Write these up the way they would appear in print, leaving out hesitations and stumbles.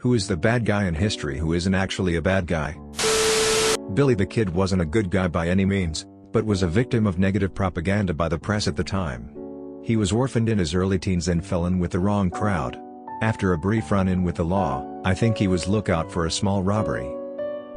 Who is the bad guy in history who isn't actually a bad guy? Billy the Kid wasn't a good guy by any means, but was a victim of negative propaganda by the press at the time. He was orphaned in his early teens and fell in with the wrong crowd. After a brief run-in with the law, I think he was lookout for a small robbery.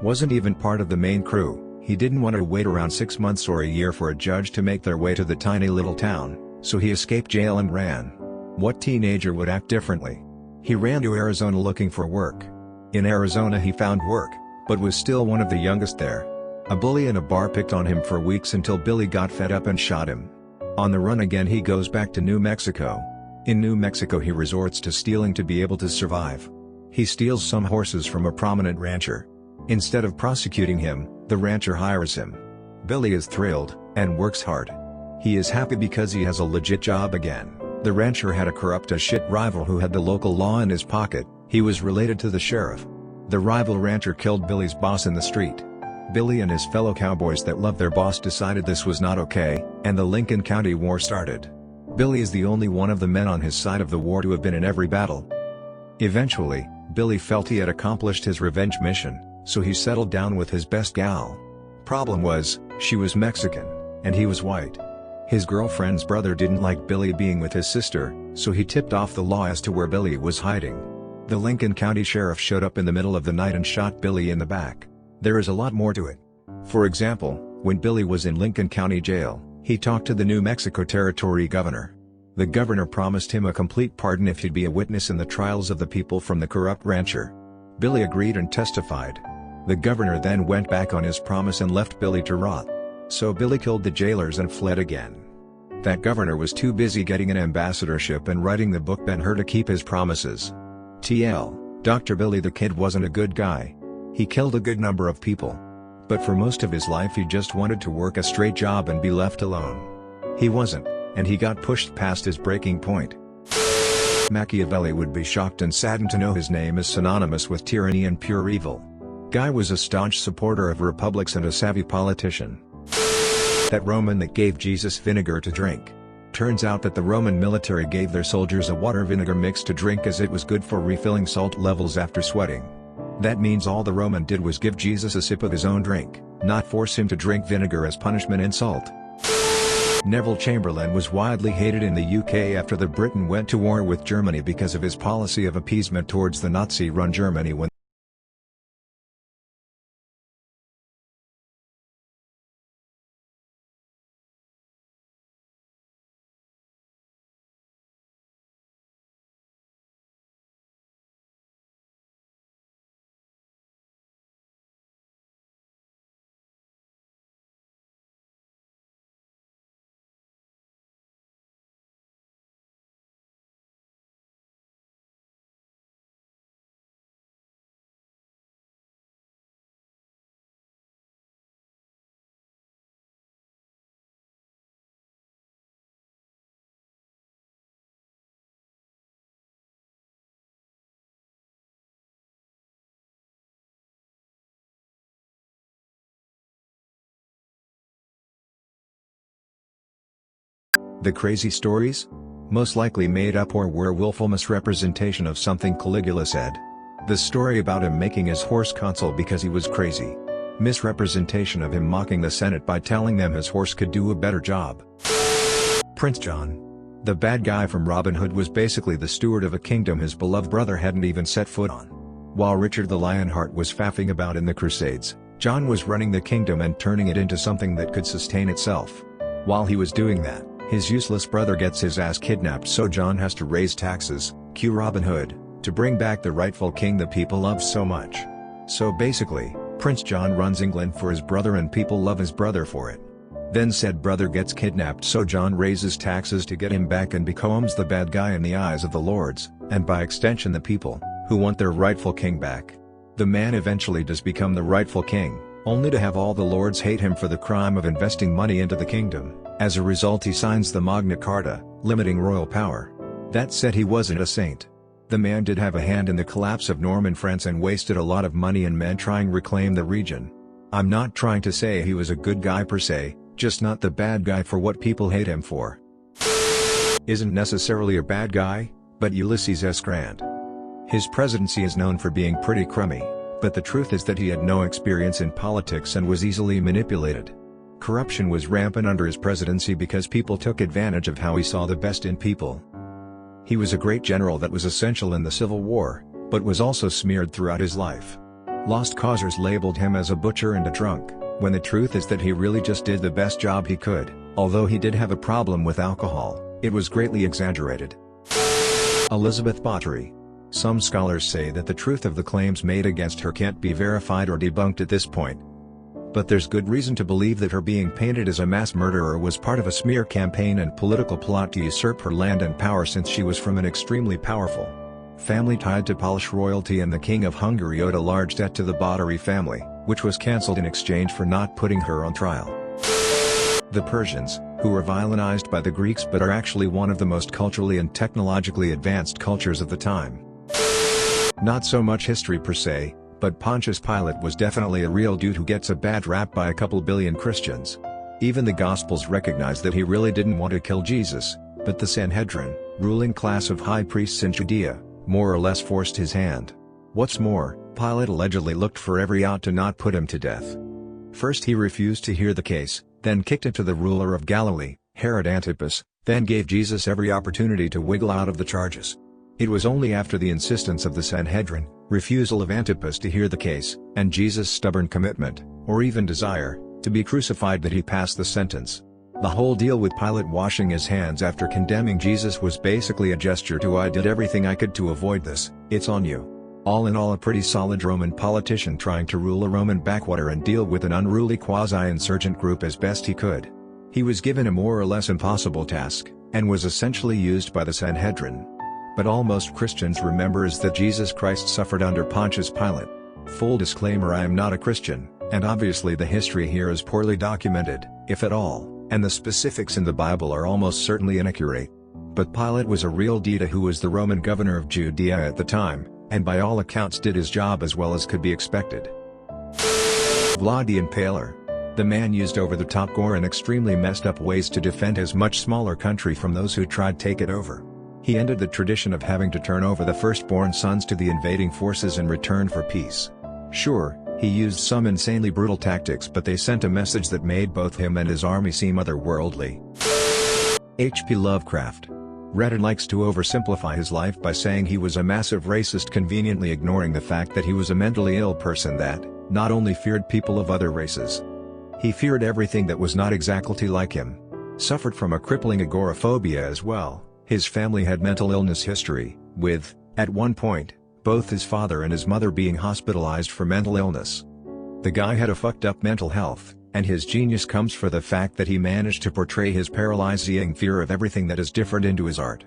Wasn't even part of the main crew. He didn't want to wait around 6 months or a year for a judge to make their way to the tiny little town, so he escaped jail and ran. What teenager would act differently? He ran to Arizona looking for work. In Arizona he found work, but was still one of the youngest there. A bully in a bar picked on him for weeks until Billy got fed up and shot him. On the run again he goes back to New Mexico. In New Mexico he resorts to stealing to be able to survive. He steals some horses from a prominent rancher. Instead of prosecuting him, the rancher hires him. Billy is thrilled, and works hard. He is happy because he has a legit job again. The rancher had a corrupt as shit rival who had the local law in his pocket. He was related to the sheriff. The rival rancher killed Billy's boss in the street. Billy and his fellow cowboys that loved their boss decided this was not okay, and the Lincoln County War started. Billy is the only one of the men on his side of the war to have been in every battle. Eventually, Billy felt he had accomplished his revenge mission, so he settled down with his best gal. Problem was, she was Mexican, and he was white. His girlfriend's brother didn't like Billy being with his sister, so he tipped off the law as to where Billy was hiding. The Lincoln County Sheriff showed up in the middle of the night and shot Billy in the back. There is a lot more to it. For example, when Billy was in Lincoln County Jail, he talked to the New Mexico Territory governor. The governor promised him a complete pardon if he'd be a witness in the trials of the people from the corrupt rancher. Billy agreed and testified. The governor then went back on his promise and left Billy to rot. So Billy killed the jailers and fled again. That governor was too busy getting an ambassadorship and writing the book Ben-Hur to keep his promises. TL, Dr. Billy the Kid wasn't a good guy. He killed a good number of people. But for most of his life he just wanted to work a straight job and be left alone. He wasn't, and he got pushed past his breaking point. Machiavelli would be shocked and saddened to know his name is synonymous with tyranny and pure evil. Guy was a staunch supporter of republics and a savvy politician. That Roman that gave Jesus vinegar to drink. Turns out that the Roman military gave their soldiers a water vinegar mix to drink as it was good for refilling salt levels after sweating. That means all the Roman did was give Jesus a sip of his own drink, not force him to drink vinegar as punishment and salt. Neville Chamberlain was widely hated in the UK after the Britain went to war with Germany because of his policy of appeasement towards the Nazi-run Germany when the crazy stories? Most likely made up or were a willful misrepresentation of something Caligula said. The story about him making his horse consul because he was crazy. Misrepresentation of him mocking the Senate by telling them his horse could do a better job. Prince John. The bad guy from Robin Hood was basically the steward of a kingdom his beloved brother hadn't even set foot on. While Richard the Lionheart was faffing about in the Crusades, John was running the kingdom and turning it into something that could sustain itself. While he was doing that, his useless brother gets his ass kidnapped, so John has to raise taxes, cue Robin Hood, to bring back the rightful king the people love so much. So basically, Prince John runs England for his brother and people love his brother for it. Then said brother gets kidnapped, so John raises taxes to get him back and becomes the bad guy in the eyes of the lords, and by extension the people, who want their rightful king back. The man eventually does become the rightful king, only to have all the lords hate him for the crime of investing money into the kingdom. As a result he signs the Magna Carta, limiting royal power. That said, he wasn't a saint. The man did have a hand in the collapse of Norman France and wasted a lot of money and men trying to reclaim the region. I'm not trying to say he was a good guy per se, just not the bad guy for what people hate him for. Isn't necessarily a bad guy, but Ulysses S Grant. His presidency is known for being pretty crummy, but the truth is that he had no experience in politics and was easily manipulated. Corruption was rampant under his presidency because people took advantage of how he saw the best in people. He was a great general that was essential in the Civil War, but was also smeared throughout his life. Lost causers labeled him as a butcher and a drunk, when the truth is that he really just did the best job he could. Although he did have a problem with alcohol, it was greatly exaggerated. Elizabeth Pottery. Some scholars say that the truth of the claims made against her can't be verified or debunked at this point. But there's good reason to believe that her being painted as a mass murderer was part of a smear campaign and political plot to usurp her land and power, since she was from an extremely powerful family tied to Polish royalty, and the King of Hungary owed a large debt to the Pottery family, which was cancelled in exchange for not putting her on trial. The Persians, who were villainized by the Greeks but are actually one of the most culturally and technologically advanced cultures of the time. Not so much history per se, but Pontius Pilate was definitely a real dude who gets a bad rap by a couple billion Christians. Even the Gospels recognize that he really didn't want to kill Jesus, but the Sanhedrin, ruling class of high priests in Judea, more or less forced his hand. What's more, Pilate allegedly looked for every out to not put him to death. First he refused to hear the case, then kicked it to the ruler of Galilee, Herod Antipas, then gave Jesus every opportunity to wiggle out of the charges. It was only after the insistence of the Sanhedrin, refusal of Antipas to hear the case, and Jesus' stubborn commitment, or even desire, to be crucified that he passed the sentence. The whole deal with Pilate washing his hands after condemning Jesus was basically a gesture to "I did everything I could to avoid this, it's on you." All in all, a pretty solid Roman politician trying to rule a Roman backwater and deal with an unruly quasi-insurgent group as best he could. He was given a more or less impossible task, and was essentially used by the Sanhedrin. But all most Christians remember is that Jesus Christ suffered under Pontius Pilate. Full disclaimer: I am not a Christian, and obviously the history here is poorly documented, if at all, and the specifics in the Bible are almost certainly inaccurate. But Pilate was a real deity who was the Roman governor of Judea at the time, and by all accounts did his job as well as could be expected. Vladi Impaler. The man used over-the-top gore and extremely messed up ways to defend his much smaller country from those who tried to take it over. He ended the tradition of having to turn over the firstborn sons to the invading forces in return for peace. Sure, he used some insanely brutal tactics, but they sent a message that made both him and his army seem otherworldly. H.P. Lovecraft. Reddit likes to oversimplify his life by saying he was a massive racist, conveniently ignoring the fact that he was a mentally ill person that not only feared people of other races. He feared everything that was not exactly like him. Suffered from a crippling agoraphobia as well. His family had mental illness history, with, at one point, both his father and his mother being hospitalized for mental illness. The guy had a fucked up mental health, and his genius comes from the fact that he managed to portray his paralyzing fear of everything that is different into his art.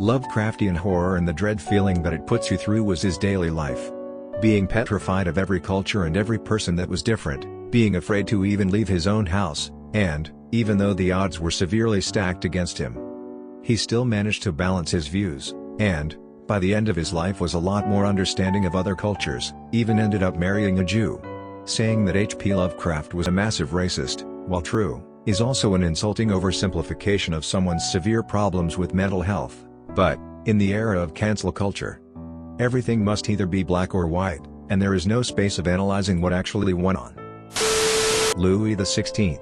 Lovecraftian horror and the dread feeling that it puts you through was his daily life. Being petrified of every culture and every person that was different, being afraid to even leave his own house, and, even though the odds were severely stacked against him, he still managed to balance his views, and, by the end of his life was a lot more understanding of other cultures, even ended up marrying a Jew. Saying that H.P. Lovecraft was a massive racist, while true, is also an insulting oversimplification of someone's severe problems with mental health. But, in the era of cancel culture, everything must either be black or white, and there is no space of analyzing what actually went on. Louis XVI.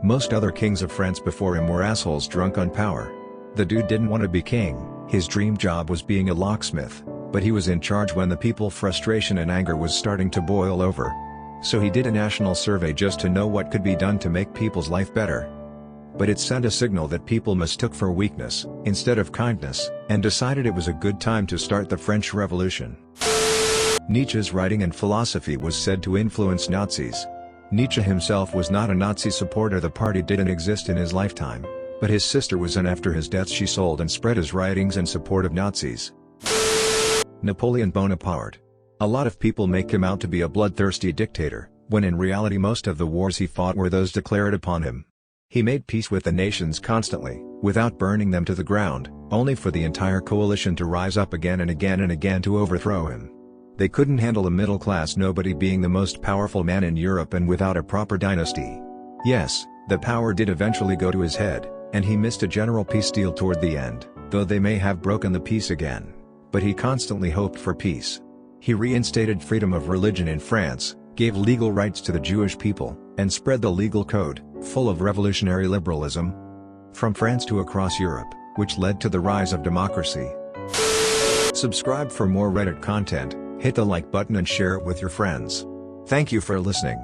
Most other kings of France before him were assholes drunk on power. The dude didn't want to be king, his dream job was being a locksmith, but he was in charge when the people's frustration and anger was starting to boil over. So he did a national survey just to know what could be done to make people's life better. But it sent a signal that people mistook for weakness, instead of kindness, and decided it was a good time to start the French Revolution. Nietzsche's writing and philosophy was said to influence Nazis. Nietzsche himself was not a Nazi supporter, the party didn't exist in his lifetime. But his sister was, and after his death she sold and spread his writings in support of Nazis. Napoleon Bonaparte. A lot of people make him out to be a bloodthirsty dictator, when in reality most of the wars he fought were those declared upon him. He made peace with the nations constantly, without burning them to the ground, only for the entire coalition to rise up again and again and again to overthrow him. They couldn't handle a middle class nobody being the most powerful man in Europe and without a proper dynasty. Yes, the power did eventually go to his head, and he missed a general peace deal toward the end, though they may have broken the peace again. but he constantly hoped for peace. He reinstated freedom of religion in France, gave legal rights to the Jewish people, and spread the legal code, full of revolutionary liberalism, from France to across Europe, which led to the rise of democracy. Subscribe for more Reddit content, hit the like button and share it with your friends. Thank you for listening.